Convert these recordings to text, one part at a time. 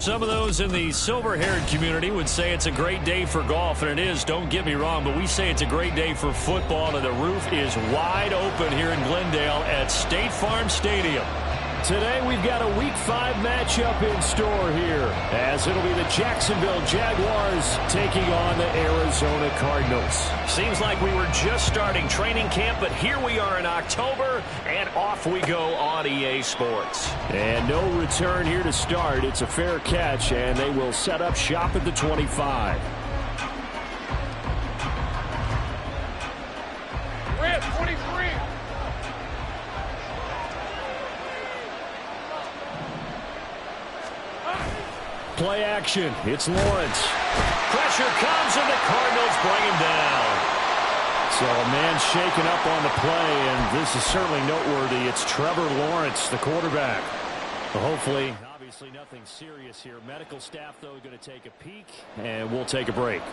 Some of those in the silver-haired community would say it's a great day for golf, and it is, don't get me wrong, but we say it's a great day for football, and the roof is wide open here in Glendale at State Farm Stadium. Today we've got a Week 5 matchup in store here, as it'll be the Jacksonville Jaguars taking on the Arizona Cardinals. Seems like we were just starting training camp, but here we are in October, and off we go on EA Sports. And no return here to start. It's a fair catch, and they will set up shop at the 25. Red 23. Play action. It's Lawrence. Pressure comes, and the Cardinals bring him down. So a man shaken up on the play, and this is certainly noteworthy. It's Trevor Lawrence, the quarterback. Well, hopefully, obviously nothing serious here. Medical staff, though, going to take a peek, and we'll take a break.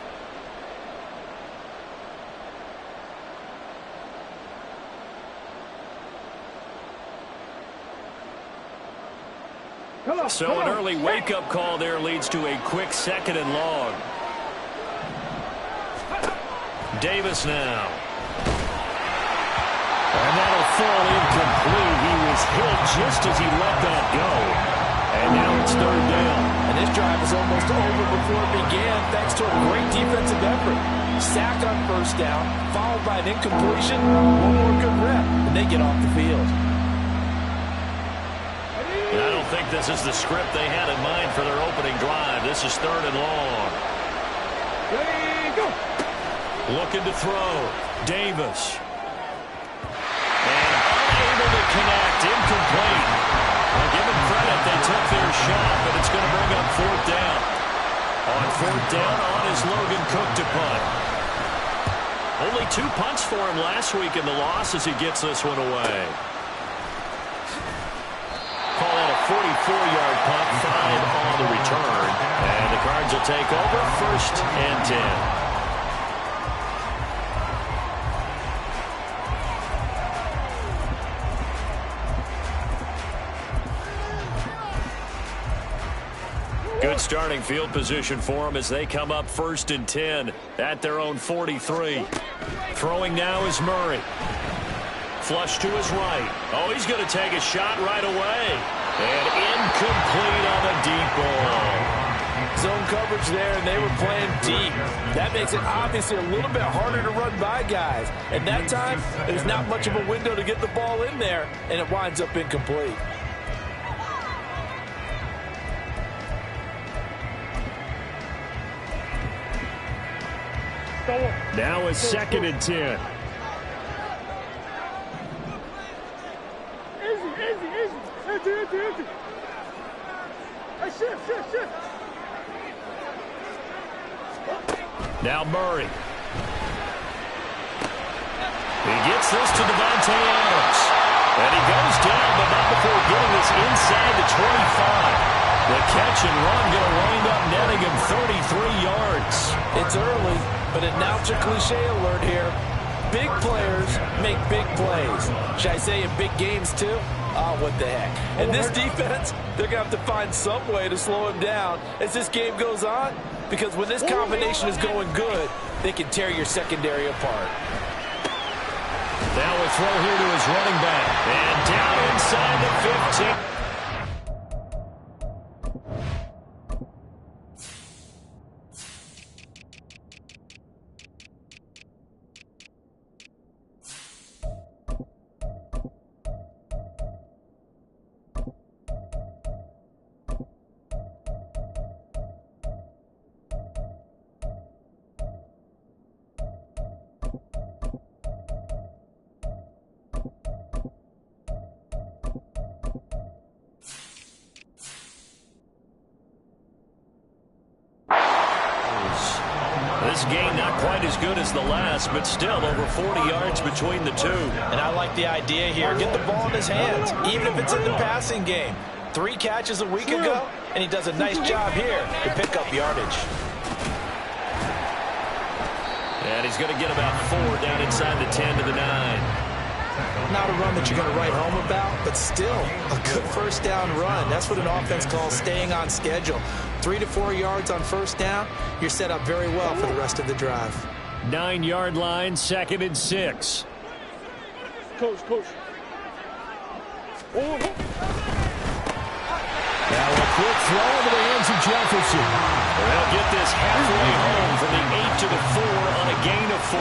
So an early wake-up call there leads to a quick 2nd and long. Davis now. And that'll fall incomplete. He was hit just as he let that go. And now it's 3rd down. And this drive is almost over before it began thanks to a great defensive effort. Sack on 1st down, followed by an incompletion, one more good rep, and they get off the field. And I don't think this is the script they had in mind for their opening drive. This is 3rd and long. Go. Looking to throw. Davis. And unable to connect. Incomplete. Well, give them credit. They took their shot, but it's going to bring up 4th down. On 4th down, on is Logan Cook to punt. Only 2 punts for him last week in the loss as he gets this one away. Call that a 44-yard punt, 5 on the return. And the Cards will take over 1st and 10. Good starting field position for them as they come up 1st and 10 at their own 43. Throwing now is Murray. Flush to his right. Oh, he's going to take a shot right away. And incomplete on the deep ball. Zone coverage there, and they were playing deep. That makes it obviously a little bit harder to run by guys. And that time, there's not much of a window to get the ball in there, and it winds up incomplete. Now it's 2nd and 10. Easy. Empty. Hey, shift. Now Murray. He gets this to Devontae Adams. And he goes down, but not before getting this inside the 25. The catch and run going to wind up netting him 33 yards. It's early, but announcer cliche alert here. Big players make big plays. Should I say in big games too? Oh, what the heck. And this defense, they're going to have to find some way to slow him down as this game goes on, because when this combination is going good, they can tear your secondary apart. Now a throw here to his running back. And down inside the 15. This game not quite as good as the last, but still over 40 yards between the two. And I like the idea here. Get the ball in his hands, even if it's in the passing game. 3 catches a week ago, and he does a nice job here to pick up yardage. And he's going to get about 4 down inside the 10 to the 9. Not a run that you're going to write home about, but still a good first down run. That's what an offense calls staying on schedule. 3 to 4 yards on first down, you're set up very well for the rest of the drive. 9-yard line, 2nd and 6. Coach. Oh. Now a quick throw into the hands of Jefferson. They'll get this halfway home from the 8 to the 4 on a gain of 4.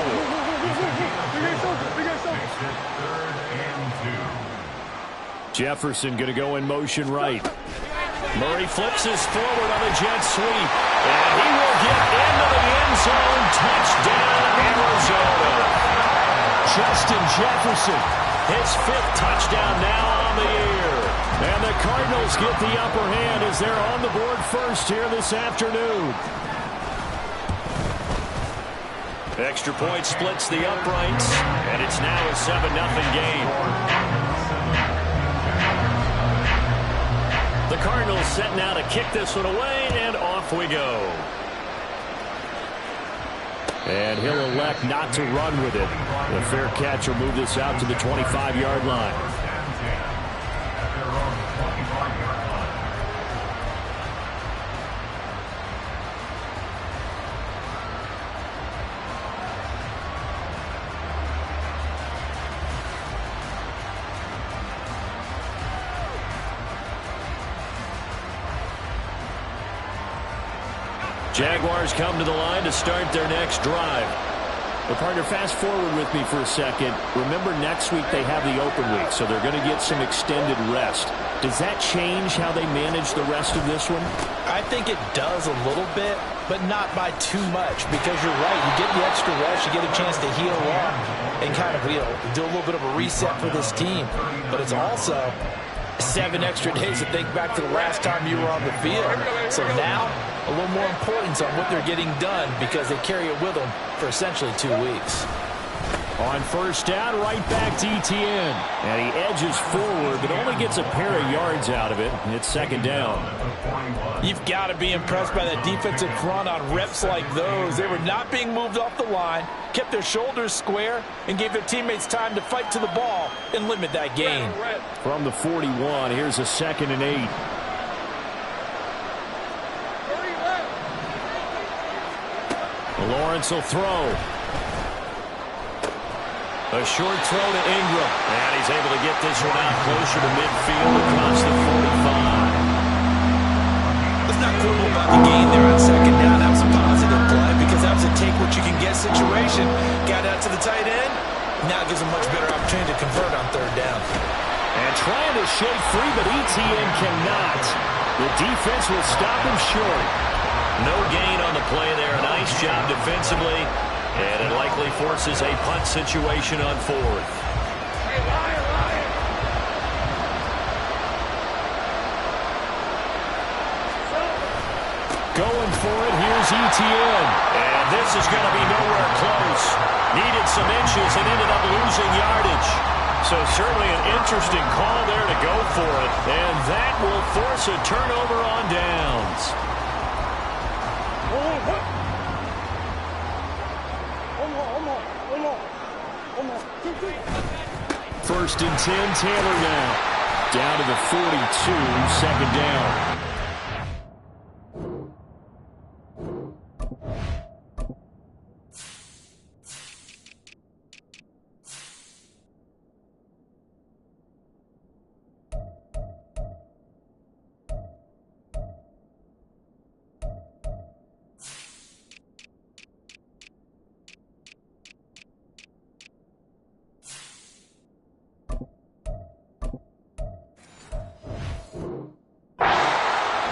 Jefferson going to go in motion right. Murray flips his forward on a jet sweep. And he will get into the end zone. Touchdown, Arizona. Justin Jefferson, his 5th touchdown now on the year. And the Cardinals get the upper hand as they're on the board first here this afternoon. Extra point splits the uprights, and it's now a 7-0 game. The Cardinals set now to kick this one away, and off we go. And he'll elect not to run with it. The fair catch will move this out to the 25-yard line. Jaguars come to the line to start their next drive. But partner, fast forward with me for a second. Remember, next week they have the open week, so they're going to get some extended rest. Does that change how they manage the rest of this one? I think it does a little bit, but not by too much, because you're right. You get the extra rest, you get a chance to heal up and kind of, do a little bit of a reset for this team. But it's also 7 extra days to think back to the last time you were on the field. So now, a little more importance on what they're getting done because they carry it with them for essentially 2 weeks. On first down, right back to Etienne. And he edges forward, but only gets a pair of yards out of it. It's 2nd down. You've got to be impressed by that defensive front on reps like those. They were not being moved off the line, kept their shoulders square, and gave their teammates time to fight to the ball and limit that gain. From the 41, here's a 2nd and 8. Lawrence will throw. A short throw to Ingram. And he's able to get this one out closer to midfield across the 45. Let's not quibble about the gain there on 2nd down. That was a positive play because that was a take-what-you-can-get situation. Got out to the tight end. Now it gives a much better opportunity to convert on 3rd down. And trying to shake free, but Etienne cannot. The defense will stop him short. No gain on the play there. Nice job defensively. And it likely forces a punt situation on 4th. Going for it. Here's Etienne. And this is going to be nowhere close. Needed some inches and ended up losing yardage. So certainly an interesting call there to go for it. And that will force a turnover on downs. First and 10, Taylor now. Down to the 42, 2nd down.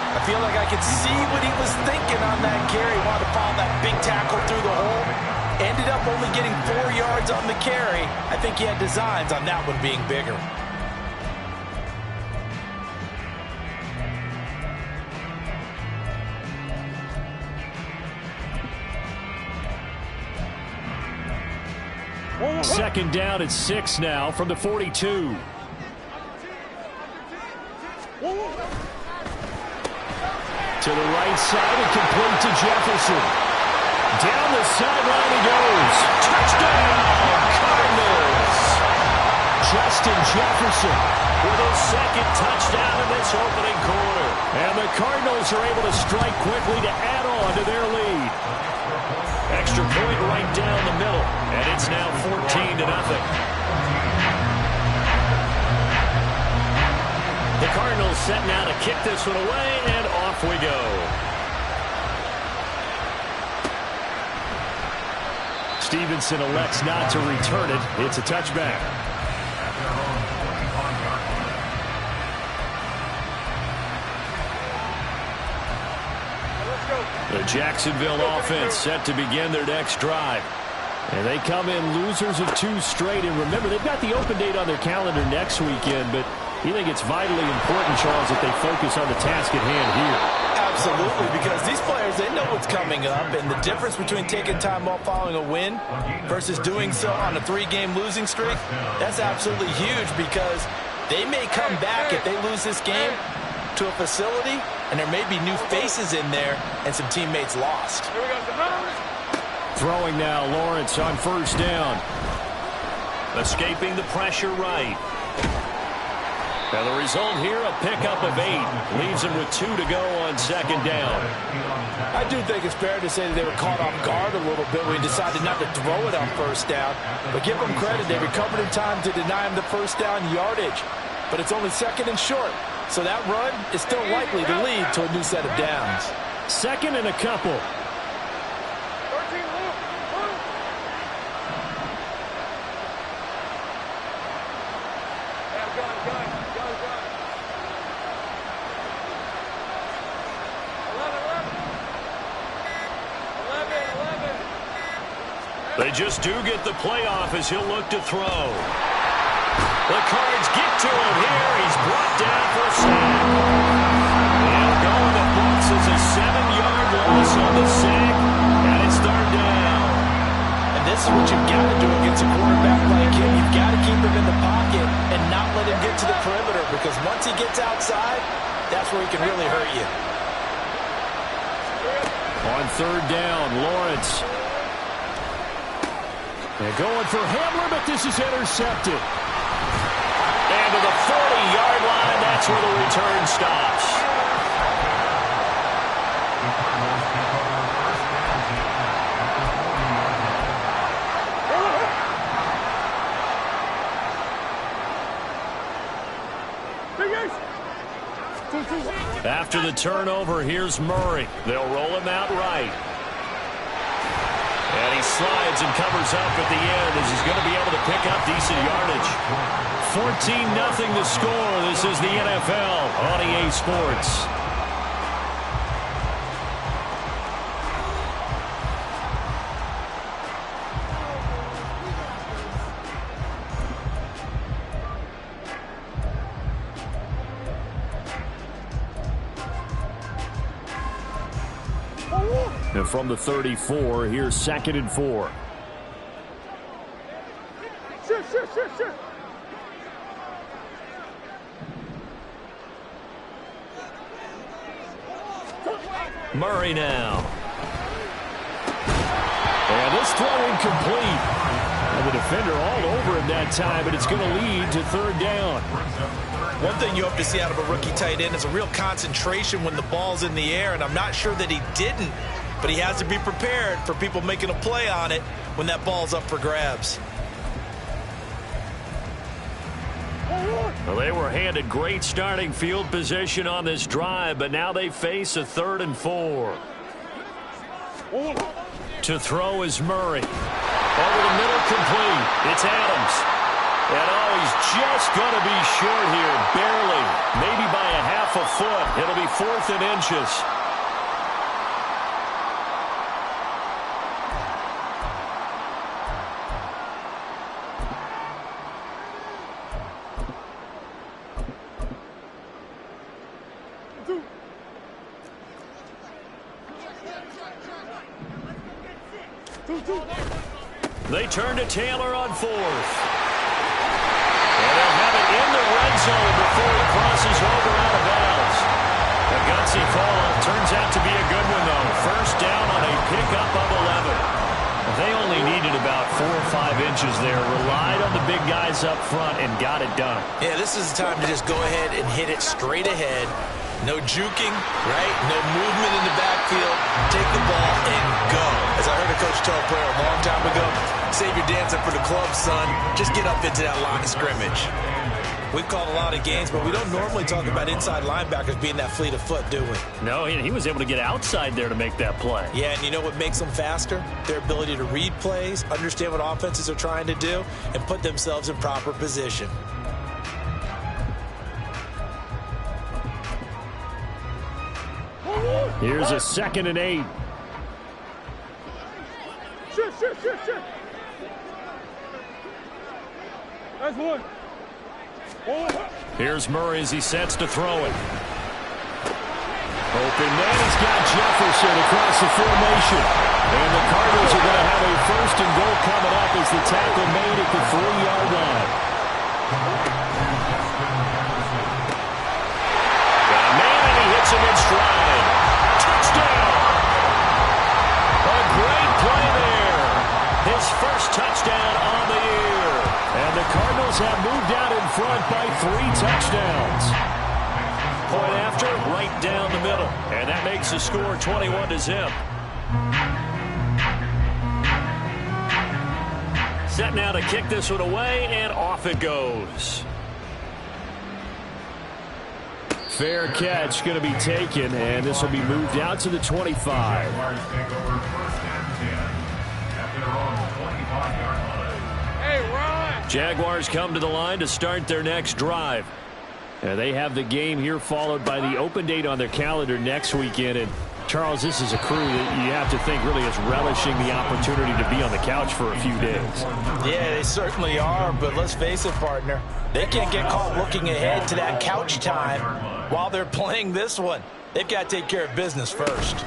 I feel like I could see what he was thinking on that carry. Wanted to follow that big tackle through the hole. Ended up only getting 4 yards on the carry. I think he had designs on that one being bigger. Second down at 6 now from the 42. To the right side and complete to Jefferson. Down the sideline he goes. Touchdown, Cardinals. Justin Jefferson with his second touchdown in this opening quarter. And the Cardinals are able to strike quickly to add on to their lead. Extra point right down the middle, and it's now 14-0. The Cardinals set now to kick this one away, and off we go. Stevenson elects not to return it. It's a touchback. The Jacksonville offense set to begin their next drive. And they come in losers of 2 straight. And remember, they've got the open date on their calendar next weekend, but you think it's vitally important, Charles, that they focus on the task at hand here? Absolutely, because these players, they know what's coming up, and the difference between taking time off following a win versus doing so on a 3-game losing streak, that's absolutely huge, because they may come back if they lose this game to a facility, and there may be new faces in there and some teammates lost. Throwing now, Lawrence on first down. Escaping the pressure right. And the result here, a pickup of 8. Leaves him with 2 to go on second down. I do think it's fair to say that they were caught off guard a little bit when he decided not to throw it on first down. But give them credit, they recovered in time to deny him the first down yardage. But it's only second and short. So that run is still likely to lead to a new set of downs. Second and a couple. They just do get the playoff as he'll look to throw. The Cards get to him here. He's brought down for a sack. And going the books is a 7-yard loss on the sack, and it's third down. And this is what you've got to do against a quarterback like him. You've got to keep him in the pocket and not let him get to the perimeter, because once he gets outside, that's where he can really hurt you. On third down, Lawrence. They're going for Hamler, but this is intercepted. And to the 40-yard line, that's where the return stops. After the turnover, here's Murray. They'll roll him out right. And he slides and covers up at the end as he's going to be able to pick up decent yardage. 14-0 the score. This is the NFL on EA Sports. And from the 34, here's 2nd and 4. Sure. Murray now. And this throw incomplete. And the defender all over him that time, but it's going to lead to third down. One thing you hope to see out of a rookie tight end is a real concentration when the ball's in the air, and I'm not sure that he didn't, but he has to be prepared for people making a play on it when that ball's up for grabs. Well, they were handed great starting field position on this drive, but now they face a 3rd and 4. To throw is Murray. Over the middle, complete. It's Adams. And he's just going to be short here, barely. Maybe by a half a foot. It'll be 4th and inches. They turn to Taylor on 4th. And they'll have it in the red zone before it crosses over out of bounds. A gutsy call turns out to be a good one, though. First down on a pickup of 11. They only needed about 4 or 5 trenches there. Relied on the big guys up front and got it done. Yeah, this is the time to just go ahead and hit it straight ahead. No juking, right? No movement in the backfield. Take the ball and go. As I heard a coach tell a player a long time ago, save your dancing for the club, son. Just get up into that line of scrimmage. We've called a lot of games, but we don't normally talk about inside linebackers being that fleet of foot, do we? No, he was able to get outside there to make that play. Yeah, and you know what makes them faster? Their ability to read plays, understand what offenses are trying to do, and put themselves in proper position. Here's a 2nd and 8. Shit. That's one. Here's Murray as he sets to throw it. Open man, he's got Jefferson across the formation. And the Cardinals are going to have a 1st and goal coming up as the tackle made at the 3-yard line. Got a man, and he hits him in stride. Touchdown! A great play there. His first touchdown on the year. And the Cardinals have moved out in front by 3 touchdowns. Point after, right down the middle. And that makes the score 21-0. Set now to kick this one away, and off it goes. Fair catch going to be taken, and this will be moved out to the 25. Jaguars come to the line to start their next drive. They have the game here followed by the open date on their calendar next weekend. And Charles, this is a crew that you have to think really is relishing the opportunity to be on the couch for a few days. Yeah, they certainly are, but let's face it, partner. They can't get caught looking ahead to that couch time while they're playing this one. They've got to take care of business first.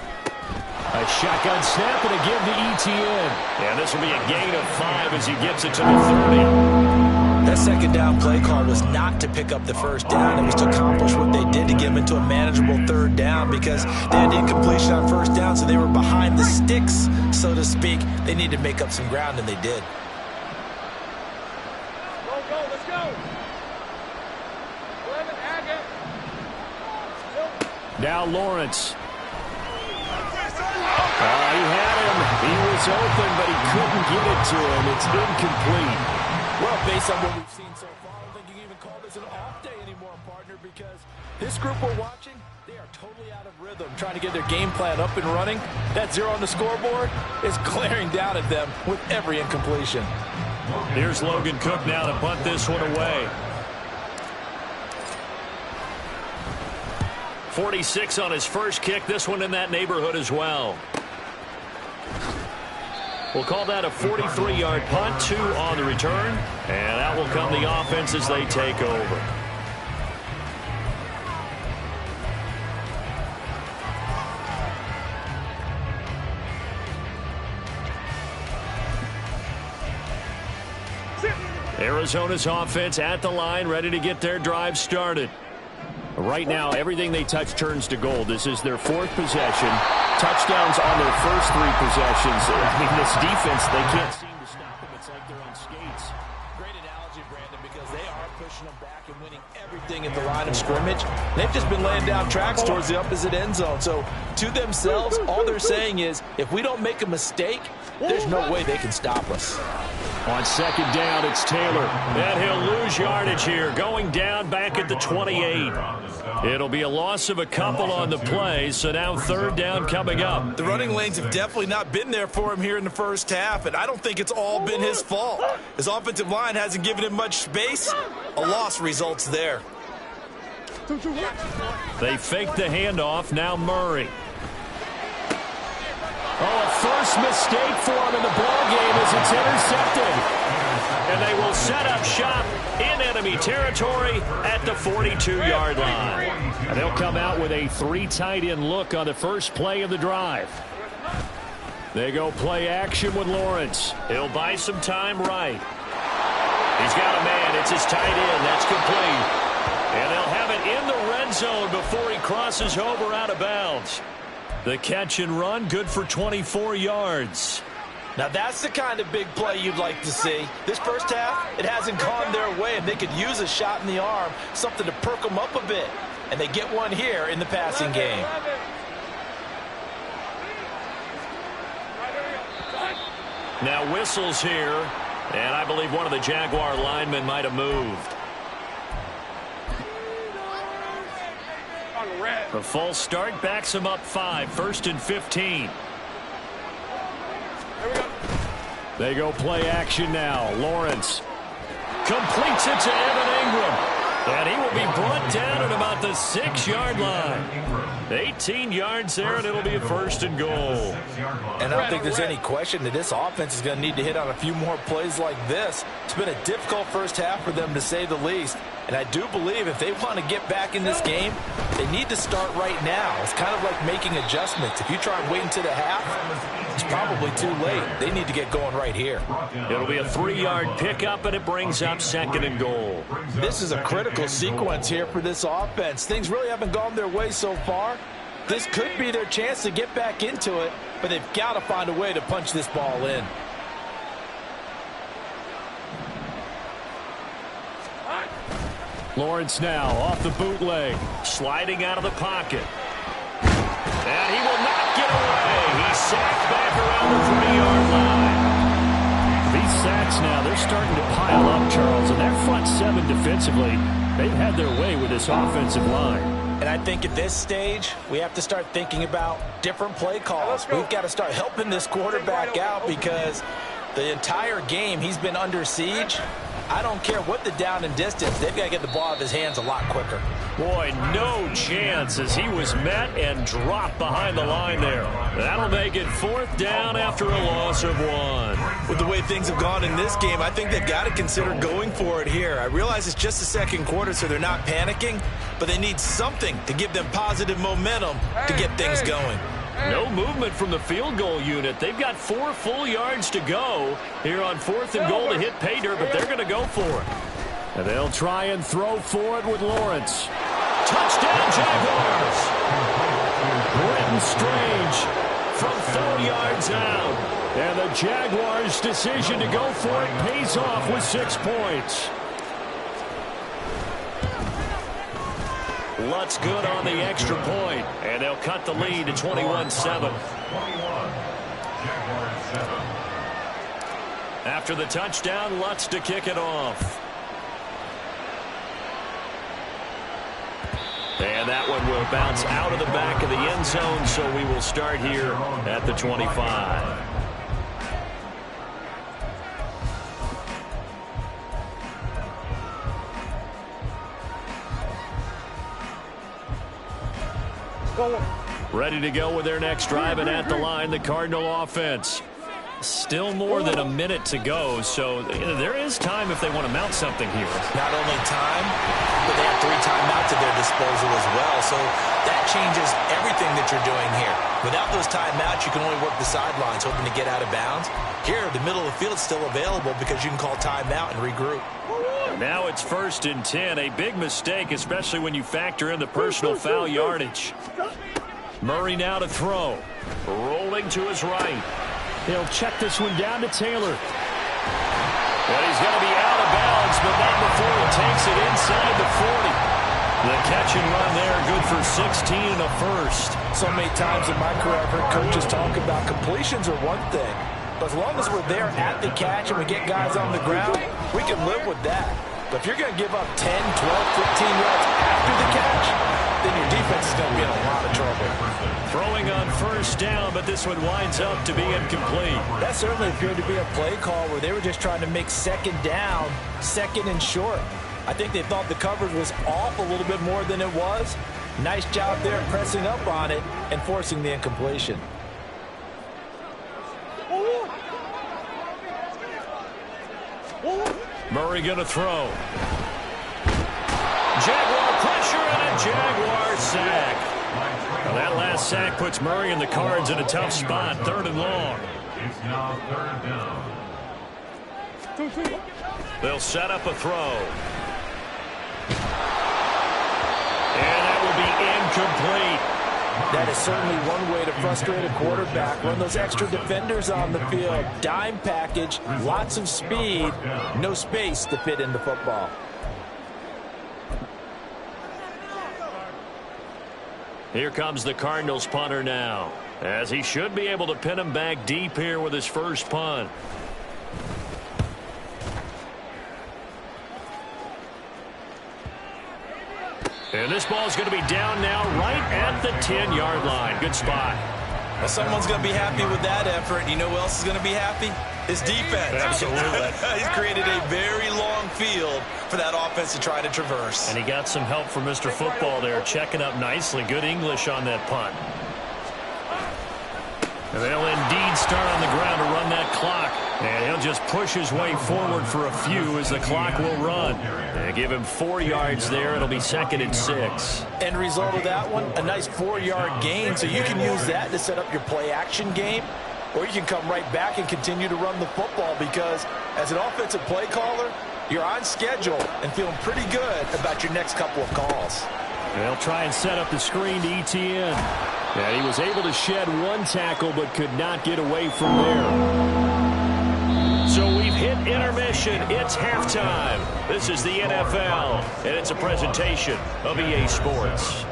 A shotgun snap and a give to ETN. And this will be a gain of 5 as he gets it to the 30. That second down play call was not to pick up the first down. It was to accomplish what they did to get them into a manageable 3rd down because they had incompletion on 1st down, so they were behind the sticks, so to speak. They needed to make up some ground, and they did. Let's go. 11, Agate. Now Lawrence. He had him. He was open, but he couldn't get it to him. It's incomplete. Well, based on what we've seen so far, I don't think you can even call this an off day anymore, partner, because this group we're watching, they are totally out of rhythm, trying to get their game plan up and running. That 0 on the scoreboard is glaring down at them with every incompletion. Here's Logan Cook now to punt this one away. 46 on his first kick. This one in that neighborhood as well. We'll call that a 43-yard punt, 2 on the return. And that will come the offense as they take over. Arizona's offense at the line, ready to get their drive started. Right now, everything they touch turns to gold. This is their 4th possession. Touchdowns on their first 3 possessions. I mean, this defense, they can't seem to stop them. It's like they're on skates. Great analogy, Brandon, because they are pushing them back and winning everything at the line of scrimmage. They've just been laying down tracks towards the opposite end zone. So, to themselves, all they're saying is, if we don't make a mistake, there's no way they can stop us. On 2nd down, it's Taylor. And he'll lose yardage here, going down back at the 28. It'll be a loss of a couple on the play, so now 3rd down coming up. The running lanes have definitely not been there for him here in the first half, and I don't think it's all been his fault. His offensive line hasn't given him much space. A loss results there. They fake the handoff. Now Murray. Oh, first mistake for him in the ballgame as it's intercepted. And they will set up shop in enemy territory at the 42-yard line. And they'll come out with a 3 tight end look on the first play of the drive. They go play action with Lawrence. He'll buy some time right. He's got a man. It's his tight end. That's complete. And they'll have it in the red zone before he crosses over out of bounds. The catch and run, good for 24 yards. Now that's the kind of big play you'd like to see. This first half, it hasn't gone their way, and they could use a shot in the arm, something to perk them up a bit. And they get one here in the passing game. Now whistles here, and I believe one of the Jaguar linemen might have moved. The false start backs him up 5, 1st and 15. They go play action now. Lawrence Completes it to Evan Ingram. And he will be brought down at about the 6-yard line. 18 yards there, and it'll be a 1st and goal. And I don't think there's any question that this offense is going to need to hit on a few more plays like this. It's been a difficult first half for them, to say the least. And I do believe if they want to get back in this game, they need to start right now. It's kind of like making adjustments. If you try and wait until the half, it's probably too late. They need to get going right here. It'll be a 3-yard pickup, and it brings up 2nd and goal. This is a critical sequence here for this offense. Things really haven't gone their way so far. This could be their chance to get back into it, but they've got to find a way to punch this ball in. Lawrence now off the bootleg. Sliding out of the pocket. And he will not get away. He's sacked back around the 3-yard line. These sacks now, they're starting to pile up, Charles, and that front 7 defensively, they've had their way with this offensive line. And I think at this stage, we have to start thinking about different play calls. We've got to start helping this quarterback out because the entire game he's been under siege. I don't care what the down and distance. They've got to get the ball out of his hands a lot quicker. Boy, no chance as he was met and dropped behind the line there. That'll make it 4th down after a loss of 1. With the way things have gone in this game, I think they've got to consider going for it here. I realize it's just the 2nd quarter, so they're not panicking, but they need something to give them positive momentum to get things going. No movement from the field goal unit. They've got 4 full yards to go here on 4th and goal to hit pay dirt, but they're going to go for it. And they'll try and throw for it with Lawrence. Touchdown, Jaguars! Britton Strange from 4 yards out. And the Jaguars' decision to go for it pays off with 6 points. Lutz good on the extra point, and they'll cut the lead to 21-7. After the touchdown, Lutz to kick it off. And that one will bounce out of the back of the end zone, so we will start here at the 25. Ready to go with their next drive, and at the line, the Cardinal offense. Still more than a minute to go, so there is time if they want to mount something here. Not only time, but they have 3 timeouts at their disposal as well, so that changes everything that you're doing here. Without those timeouts, you can only work the sidelines, hoping to get out of bounds. Here, the middle of the field is still available because you can call timeout and regroup. Now it's 1st and 10, a big mistake, especially when you factor in the personal foul yardage. Murray now to throw. Rolling to his right. He'll check this one down to Taylor. But he's going to be out of bounds, but not before he takes it inside the 40. The catch and run there, good for 16 and a 1st. So many times in my career, I've heard coaches talk about completions are one thing. But as long as we're there at the catch and we get guys on the ground, we can live with that. But if you're going to give up 10, 12, 15 yards after the catch, then your defense is going to be in a lot of trouble. Throwing on 1st down, but this one winds up to be incomplete. That certainly appeared to be a play call where they were just trying to make 2nd down, 2nd and short. I think they thought the coverage was off a little bit more than it was. Nice job there pressing up on it and forcing the incompletion. Murray going to throw. Jaguar pressure and a Jaguar sack. Well, that last sack puts Murray and the Cards in a tough spot, 3rd and long. It's now 3rd down. They'll set up a throw. And that will be incomplete. That is certainly one way to frustrate a quarterback. Run those extra defenders on the field. Dime package, lots of speed, no space to fit into football. Here comes the Cardinals punter now, as he should be able to pin him back deep here with his first punt. And this ball is going to be down now right at the 10-yard line. Good spot. Well, someone's going to be happy with that effort. You know who else is going to be happy? His defense. Absolutely. He's created a very long field for that offense to try to traverse. And he got some help from Mr. Football there, checking up nicely. Good English on that punt. And they'll indeed start on the ground to run that clock. And he'll just push his way forward for a few as the clock will run. And give him 4 yards there. It'll be 2nd and 6. End result of that one, a nice 4-yard gain. So you can use that to set up your play-action game. Or you can come right back and continue to run the football because as an offensive play caller, you're on schedule and feeling pretty good about your next couple of calls. They'll try and set up the screen to ETN. And he was able to shed one tackle but could not get away from there. So we've hit intermission. It's halftime. This is the NFL, and it's a presentation of EA Sports.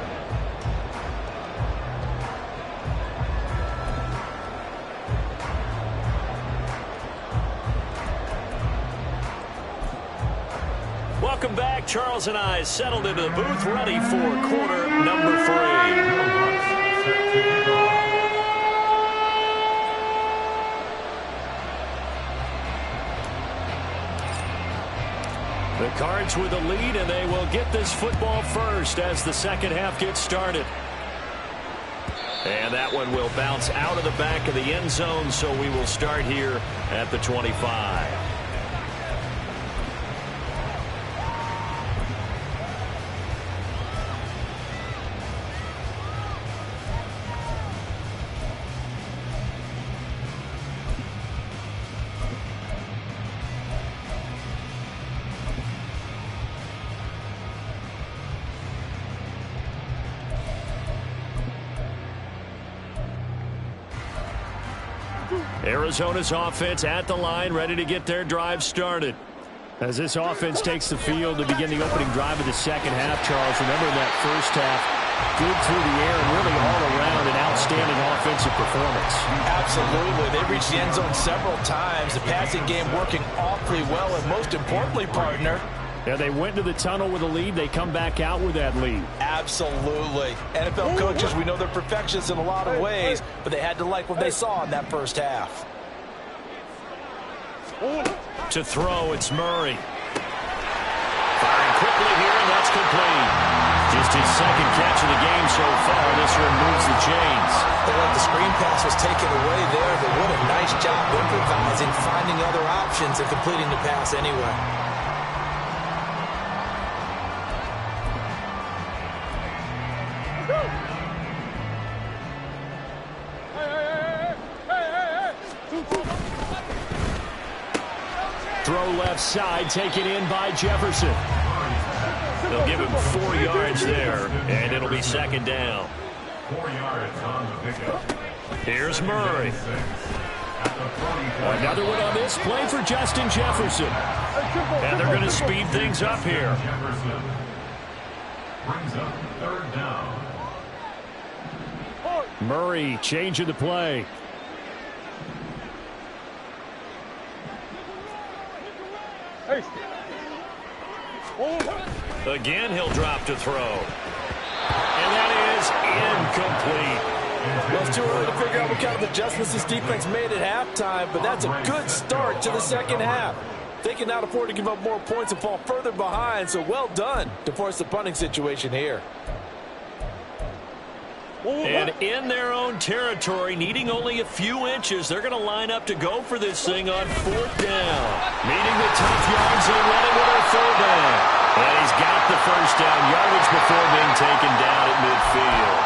Welcome back. Charles and I settled into the booth, ready for quarter number 3. The Cards with the lead, and they will get this football first as the second half gets started. And that one will bounce out of the back of the end zone, so we will start here at the 25. Arizona's offense at the line, ready to get their drive started. As this offense takes the field to begin the opening drive of the second half, Charles, remember that first half, good through the air and really all around an outstanding offensive performance. Absolutely. They reached the end zone several times. The passing game working awfully well, and most importantly, partner, yeah, they went to the tunnel with a lead. They come back out with that lead. Absolutely. NFL coaches, we know they're perfectionists in a lot of ways, but they had to like what they saw in that first half. To throw, it's Murray. Firing quickly here, and that's complete. Just his second catch of the game so far. This removes the chains. Well, the screen pass was taken away there, but what a nice job improvising, finding other options, and completing the pass anyway. Throw left side, taken in by Jefferson. They'll give him 4 yards there, and it'll be second down. 4 yards on the pickup. Here's Murray. Another one on this play for Justin Jefferson. And they're going to speed things up here. Jefferson brings up 3rd down. Murray changing the play. Again, he'll drop to throw. And that is incomplete. Well, it's too early to figure out what kind of adjustments this defense made at halftime, but that's a good start to the second half. They cannot afford to give up more points and fall further behind, so well done to force the punting situation here. And in their own territory, needing only a few inches, they're going to line up to go for this thing on 4th down. Meeting the tough yards and running with a 3rd down. And he's got the first down yardage before being taken down at midfield.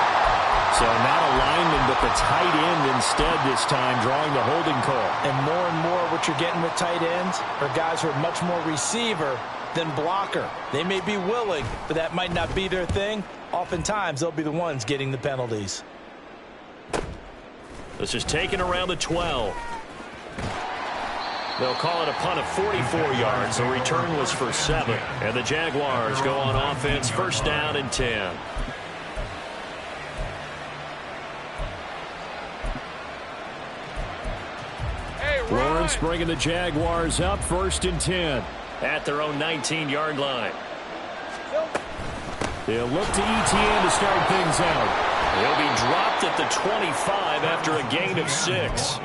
So not a lineman, but the tight end instead this time, drawing the holding call. And more what you're getting with tight ends are guys who are much more receiver than blocker. They may be willing, but that might not be their thing. Oftentimes, they'll be the ones getting the penalties. This is taken around the 12. They'll call it a punt of 44 yards. The return was for 7. And the Jaguars go on offense, first down and 10. Lawrence bringing the Jaguars up, first and 10. At their own 19-yard line. They'll look to ETN to start things out. He'll be dropped at the 25 after a gain of 6.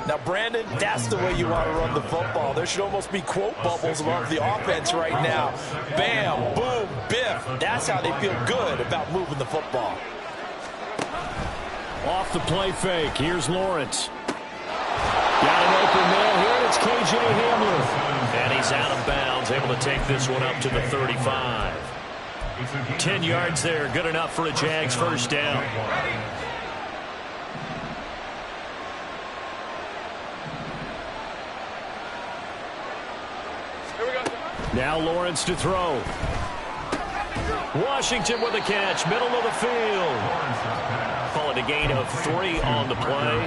Now, Brandon, that's the way you want to run the football. There should almost be quote bubbles above the offense right now. Bam, boom, biff. That's how they feel good about moving the football. Off the play fake. Here's Lawrence. Got an open man here. It's K.J. Hamler. And he's out of bounds, able to take this one up to the 35. 10 yards there, good enough for a Jags first down. Now Lawrence to throw. Washington with a catch, middle of the field. Call it a gain of 3 on the play,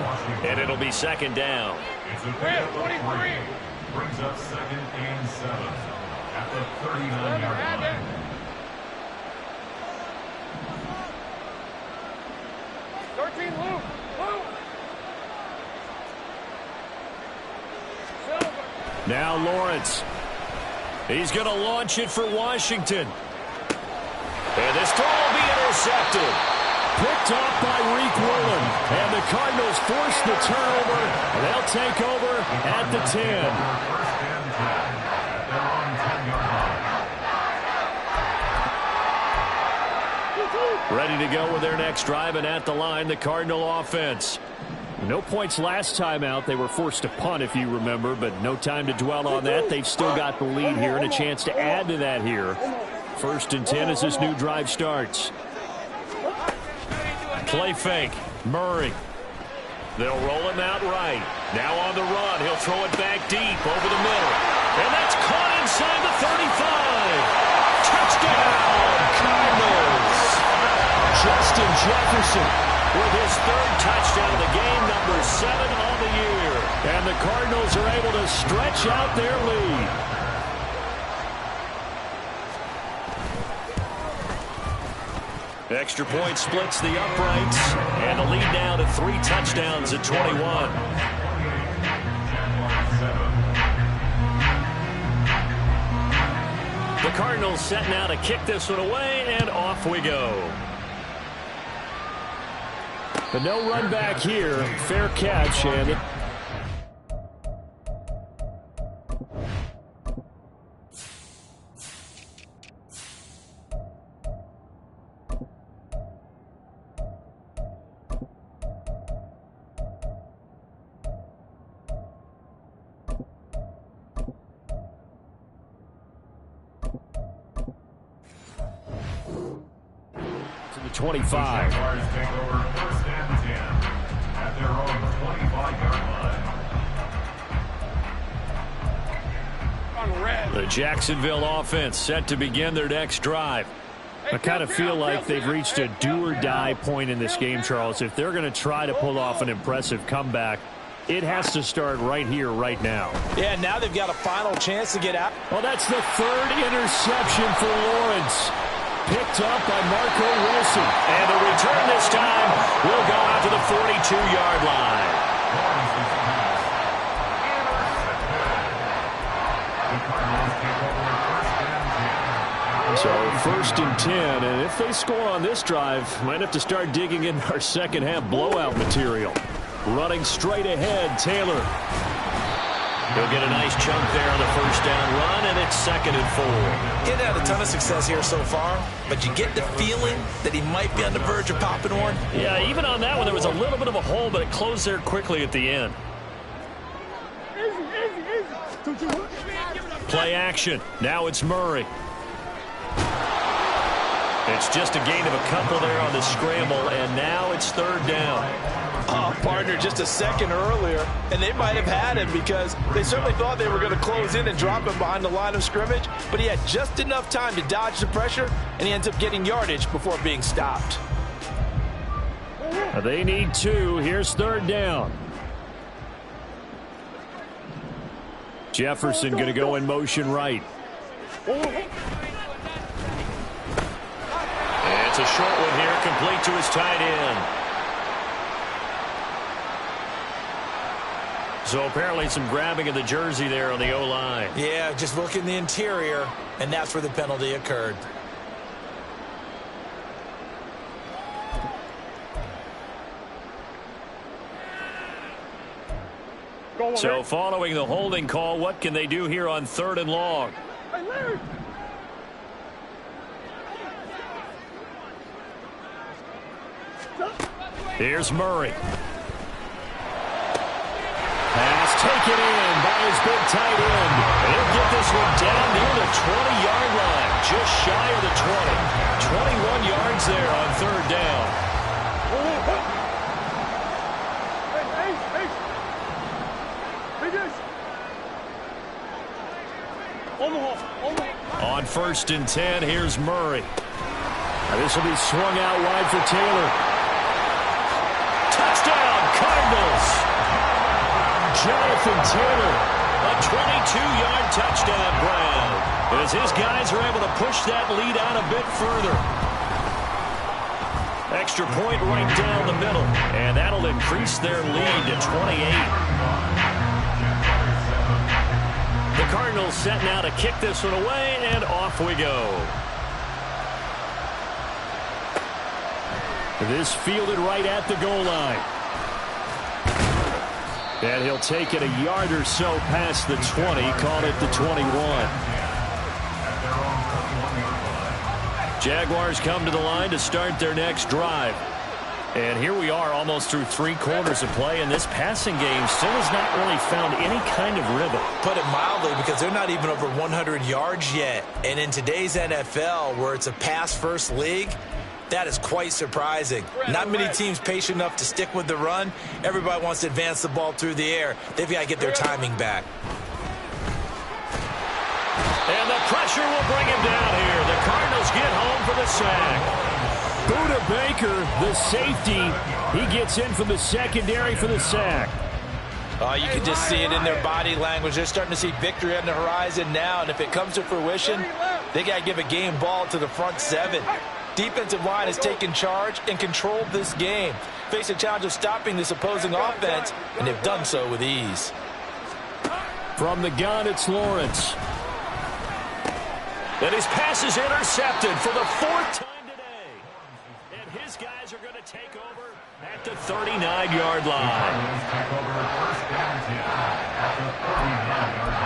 and it'll be second down. Brings up second and 7 at the 39-yard line. Now Lawrence. He's going to launch it for Washington. And this throw will be intercepted. Picked off by Reek Woolen. And the Cardinals force the turnover. They'll take over at the 10. First and 10 at their own 10-yard line. Ready to go with their next drive, and at the line, the Cardinal offense. No points last time out. They were forced to punt, if you remember, but no time to dwell on that. They've still got the lead here and a chance to add to that here. First and 10 as this new drive starts. Play fake. Murray. They'll roll him out right. Now on the run. He'll throw it back deep over the middle. And that's caught inside the 35. Touchdown, Cardinals. Justin Jefferson with his 3rd touchdown of the game, number 7 on the year. And the Cardinals are able to stretch out their lead. Extra point splits the uprights, and the lead now to 3 touchdowns at 21. The Cardinals set now to kick this one away, and off we go. But no run back here. Fair catch, and to the 25. Jaguars take over first and 10 at their own 25-yard line. The Jacksonville offense set to begin their next drive. I kind of feel like they've reached a do-or-die point in this game, Charles. If they're going to try to pull off an impressive comeback, it has to start right here, right now. Yeah, now they've got a final chance to get out. Well, that's the 3rd interception for Lawrence. Picked up by Marco Wilson. And the return this time will go out to the 42-yard line. So first and 10, and if they score on this drive, might have to start digging in our second half blowout material. Running straight ahead, Taylor. He'll get a nice chunk there on the first down run, and it's 2nd and 4. He's had a ton of success here so far, but you get the feeling that he might be on the verge of popping one. Yeah, even on that one, there was a little bit of a hole, but it closed there quickly at the end. Play action. Now it's Murray. It's just a gain of a couple there on the scramble, and now it's 3rd down. Partner, just a second earlier, and they might have had him because they certainly thought they were going to close in and drop him behind the line of scrimmage, but he had just enough time to dodge the pressure, and he ends up getting yardage before being stopped. They need 2. Here's 3rd down. Jefferson going to go in motion right. It's a short one here, complete to his tight end. So apparently some grabbing of the jersey there on the O-line. Yeah, just look in the interior, and that's where the penalty occurred. So following the holding call, what can they do here on 3rd and long? Here's Murray. Pass taken in by his big tight end. He'll get this one down near the 20-yard line, just shy of the 20. 21 yards there on 3rd down. On 1st and 10, here's Murray. This will be swung out wide for Taylor. Touchdown, Cardinals! Jonathan Taylor. A 22-yard touchdown grab, as his guys are able to push that lead out a bit further. Extra point right down the middle, and that'll increase their lead to 28. The Cardinals set now to kick this one away, and off we go. This fielded right at the goal line. And he'll take it a yard or so past the 20, call it the 21. Jaguars come to the line to start their next drive. And here we are almost through 3 quarters of play, and this passing game still has not really found any kind of rhythm. Put it mildly, because they're not even over 100 yards yet. And in today's NFL, where it's a pass-first league, that is quite surprising. Not many teams patient enough to stick with the run. Everybody wants to advance the ball through the air. They've got to get their timing back. And the pressure will bring him down here. The Cardinals get home for the sack. Buda Baker, the safety, he gets in from the secondary for the sack. Oh, you can just see it in their body language. They're starting to see victory on the horizon now, and if it comes to fruition, they got to give a game ball to the front 7. Defensive line has taken charge and controlled this game. Face a challenge of stopping this opposing offense, and they've done so with ease. From the gun, it's Lawrence. And his pass is intercepted for the 4th time today. And his guys are going to take over at the 39-yard line. Take over 1st and 10 at the 39-yard line.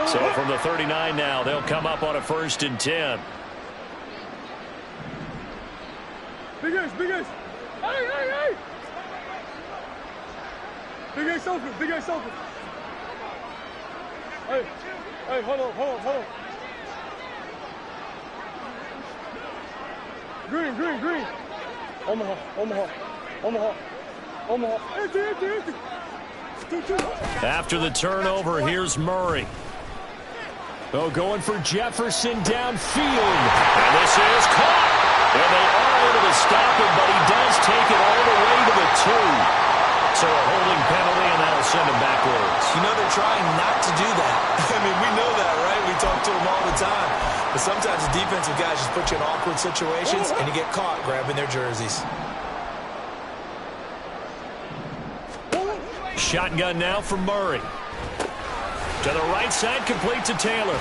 So from the 39 now, they'll come up on a 1st and 10. Big ace, big ace. Hey, hey, hey. Big ace open, big ace open. Hey, hey, hold on, hold on, hold on. Green, green, green. Omaha, Omaha, Omaha, Omaha. Empty, empty, empty. 2-2. After the turnover, here's Murray. Oh, going for Jefferson downfield. And this is caught. And they are able to stop him, but he does take it all the way to the 2. So a holding penalty, and that'll send him backwards. You know, they're trying not to do that. I mean, we know that, right? We talk to them all the time. But sometimes the defensive guys just put you in awkward situations, and you get caught grabbing their jerseys. Shotgun now from Murray. To the right side, complete to Taylor.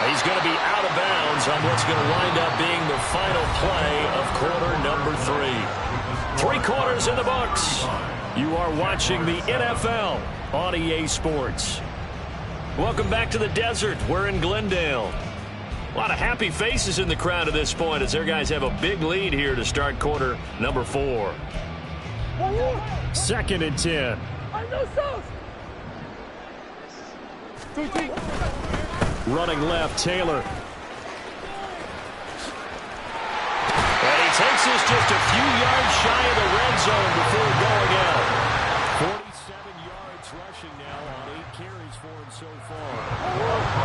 He's going to be out of bounds on what's going to wind up being the final play of quarter number 3. 3 quarters in the books. You are watching the NFL on EA Sports. Welcome back to the desert. We're in Glendale. A lot of happy faces in the crowd at this point as their guys have a big lead here to start quarter number 4. 2nd and 10. I know sauce. 2-2. Running left, Taylor. And he takes this just a few yards shy of the red zone before going out. 47 yards rushing now on 8 carries for him so far.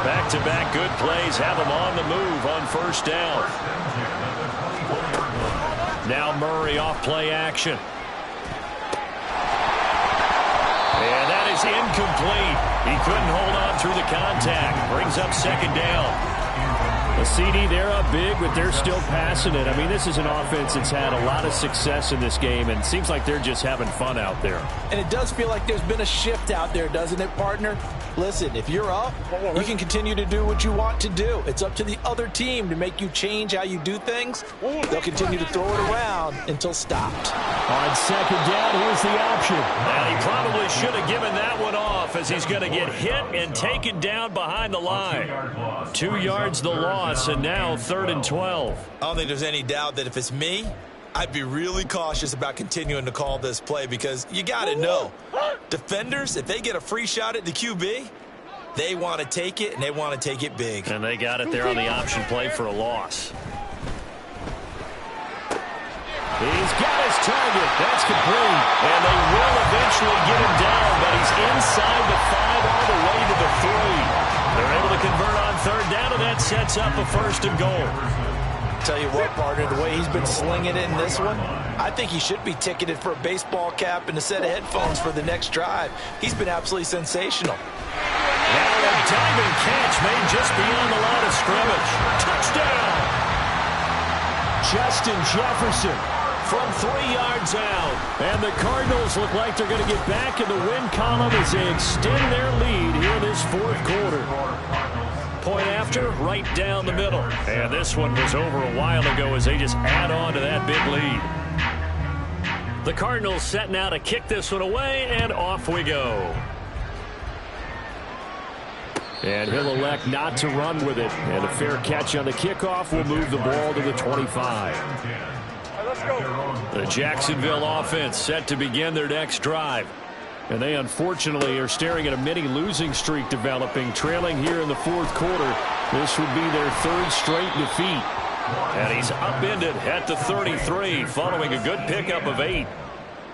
Back-to-back good plays have him on the move on 1st down. Now Murray off play action. And that is incomplete. He couldn't hold on through the contact. Brings up second down. The CD, they're up big, but they're still passing it. I mean, this is an offense that's had a lot of success in this game, and it seems like they're just having fun out there. And it does feel like there's been a shift out there, doesn't it, partner? Listen, if you're up, you can continue to do what you want to do. It's up to the other team to make you change how you do things. They'll continue to throw it around until stopped. On second down, here's the option. And he probably should have given that one off, as he's going to get hit and taken down behind the line. 2 yards the loss, and now 3rd and 12. I don't think there's any doubt that if it's me, I'd be really cautious about continuing to call this play, because you got to know, defenders, if they get a free shot at the QB, they want to take it, and they want to take it big. And they got it there on the option play for a loss. He's got his target. That's complete. And they will eventually get him down, but he's inside the 5 all the way to the 3. They're able to convert on 3rd down, and that sets up a 1st and goal. Tell you what, partner, the way he's been slinging it in this one, I think he should be ticketed for a baseball cap and a set of headphones for the next drive. He's been absolutely sensational. Now a diving catch made just beyond the line of scrimmage. Touchdown! Justin Jefferson from 3 yards out. And the Cardinals look like they're going to get back in the win column as they extend their lead here in this 4th quarter. Point after, right down the middle. And this one was over a while ago as they just add on to that big lead. The Cardinals set now to kick this one away, and off we go. And he'll elect not to run with it. And a fair catch on the kickoff will move the ball to the 25. Let's go. The Jacksonville offense set to begin their next drive. And they unfortunately are staring at a mini losing streak developing, trailing here in the 4th quarter. This would be their 3rd straight defeat. And he's upended at the 33 following a good pickup of 8.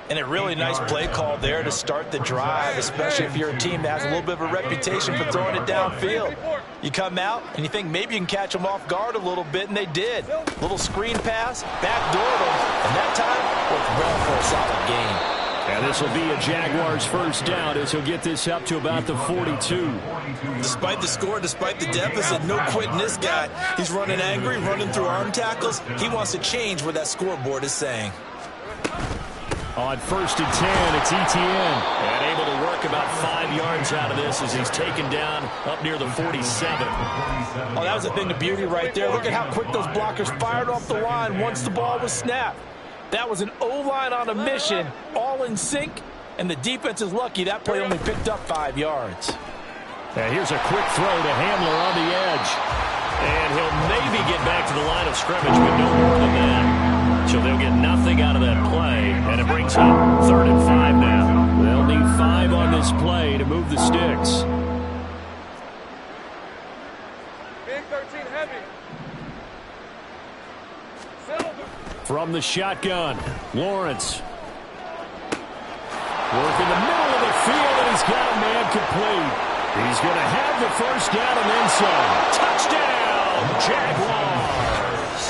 And a really nice play call there to start the drive, especially if you're a team that has a little bit of a reputation for throwing it downfield. You come out and you think maybe you can catch them off guard a little bit, and they did. Little screen pass, backdoored them, and that time worked well for a solid gain. And this will be a Jaguars 1st down as he'll get this up to about the 42. Despite the score, despite the deficit, no quitting this guy. He's running angry, running through arm tackles. He wants to change what that scoreboard is saying. On 1st and 10, it's Etienne. And able to work about 5 yards out of this as he's taken down up near the 47. Oh, that was a thing of beauty right there. Look at how quick those blockers fired off the line once the ball was snapped. That was an O-line on a mission, all in sync, and the defense is lucky that play only picked up 5 yards. And here's a quick throw to Hamler on the edge. And he'll maybe get back to the line of scrimmage, but no more than that. So they'll get nothing out of that play, and it brings up 3rd and 5 now. They'll need 5 on this play to move the sticks. Big 13 heavy. From the shotgun, Lawrence. Work in the middle of the field, and he's got a man complete. He's going to have the 1st down and then some. Touchdown, Jaguars.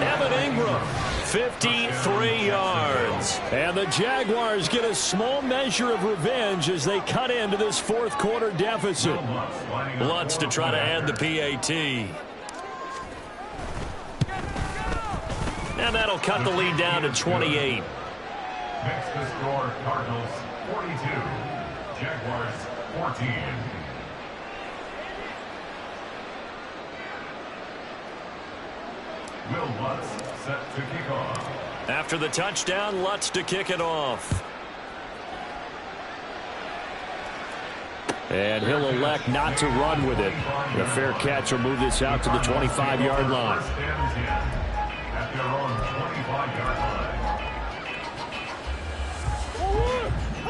Evan Ingram, 53 yards. And the Jaguars get a small measure of revenge as they cut into this 4th quarter deficit. Lutz to try to add the PAT. And that'll cut the lead down to 28. Next to score, Cardinals 42, Jaguars 14. Will Lutz set to kick off. After the touchdown, Lutz to kick it off. And he'll elect not to run with it. The fair catch will move this out to the 25-yard line. At their own 25-yard line.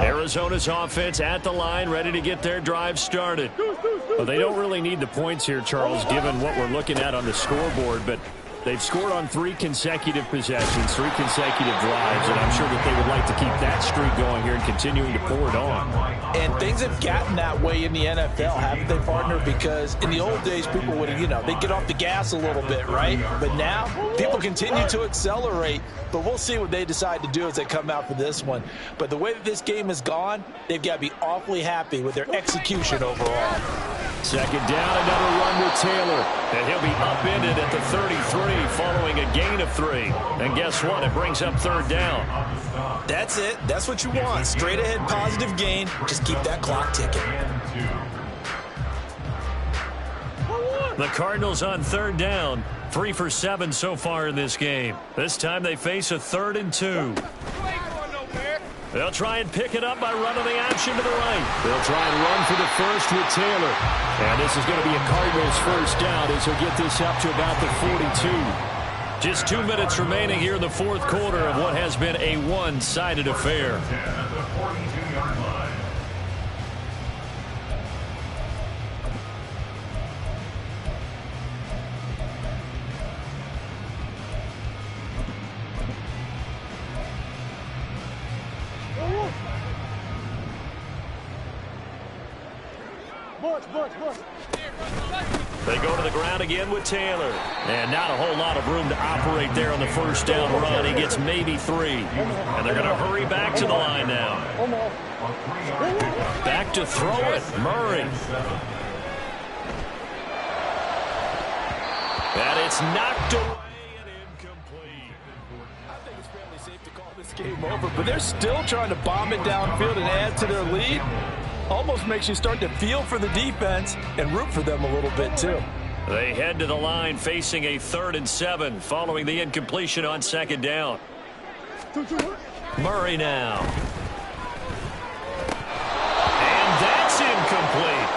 Arizona's offense at the line, ready to get their drive started. Well, they don't really need the points here, Charles, given what we're looking at on the scoreboard, but They've scored on 3 consecutive possessions, 3 consecutive drives, and I'm sure that they would like to keep that streak going here and continuing to pour it on. And things have gotten that way in the NFL, haven't they, partner? Because in the old days, people would, they'd get off the gas a little bit, right? But now, people continue to accelerate, but we'll see what they decide to do as they come out for this one. But the way that this game has gone, they've got to be awfully happy with their execution overall. Second down, another run with Taylor. And he'll be upended at the 33 following a gain of 3. And guess what? It brings up third down. That's it. That's what you want. Straight ahead positive gain. Just keep that clock ticking. The Cardinals on third down. 3 for 7 so far in this game. This time they face a 3rd and 2. They'll try and pick it up by running the option to the right. They'll try and run for the first with Taylor. And this is going to be a Cardinals first down as he'll get this up to about the 42. Just 2 minutes remaining here in the fourth quarter of what has been a one-sided affair. They go to the ground again with Taylor. And not a whole lot of room to operate there on the first down run. He gets maybe 3. And they're going to hurry back to the line now. Back to throw it. Murray. And it's knocked away and incomplete. I think it's fairly safe to call this game over, but they're still trying to bomb it downfield and add to their lead. Almost makes you start to feel for the defense and root for them a little bit, too. They head to the line facing a 3rd and 7 following the incompletion on second down. Murray now. And that's incomplete.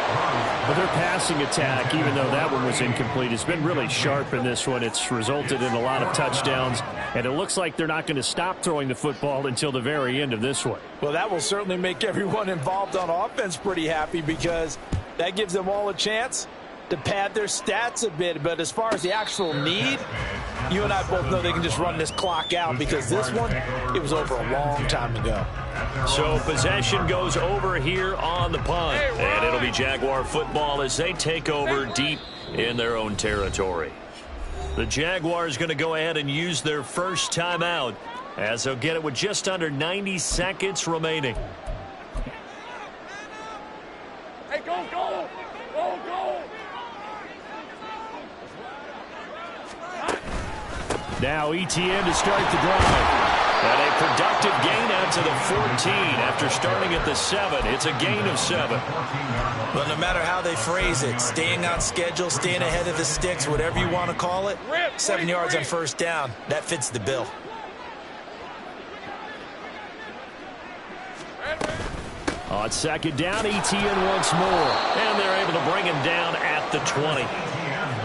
But their passing attack, even though that one was incomplete, has been really sharp in this one. It's resulted in a lot of touchdowns, and it looks like they're not going to stop throwing the football until the very end of this one. Well, that will certainly make everyone involved on offense pretty happy because that gives them all a chance to pad their stats a bit. But as far as the actual need, you and I both know they can just run this clock out because this one, it was over a long time ago. So possession goes over here on the punt. And it'll be Jaguar football as they take over deep in their own territory. The Jaguars going to go ahead and use their first timeout as they'll get it with just under 90 seconds remaining. Hey, go, go! Go, go! Now ETN to start the drive. And a productive gain out to the 14 after starting at the 7. It's a gain of 7. Well, no matter how they phrase it, staying on schedule, staying ahead of the sticks, whatever you want to call it, 7 yards on first down, that fits the bill. On second down, ETN once more. And they're able to bring him down at the 20.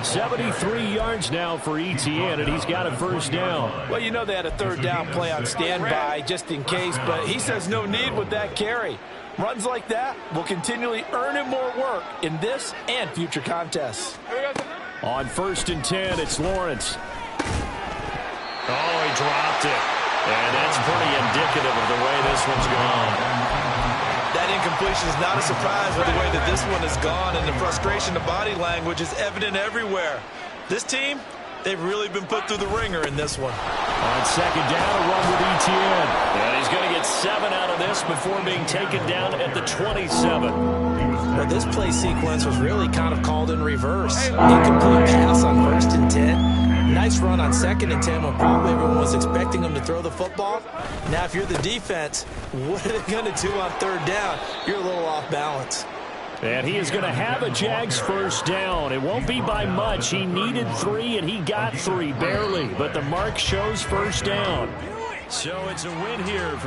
73 yards now for ETN, and he's got a first down. Well, you know they had a third down play on standby just in case, but he says no need with that carry. Runs like that will continually earn him more work in this and future contests. On 1st and 10, it's Lawrence. Oh, he dropped it. And that's pretty indicative of the way this one's gone. That incompletion is not a surprise with the way that this one has gone, and the frustration, the body language is evident everywhere. This team, they've really been put through the ringer in this one. On second down, a run with ETN. And he's going to get 7 out of this before being taken down at the 27. But this play sequence was really kind of called in reverse. Incomplete pass on 1st and 10. Nice run on 2nd and 10 when probably everyone was expecting him to throw the football. Now, if you're the defense, what are they going to do on 3rd down? You're a little off balance. And he is going to have a Jags first down. It won't be by much. He needed 3, and he got 3, barely. But the mark shows first down. So it's a win here for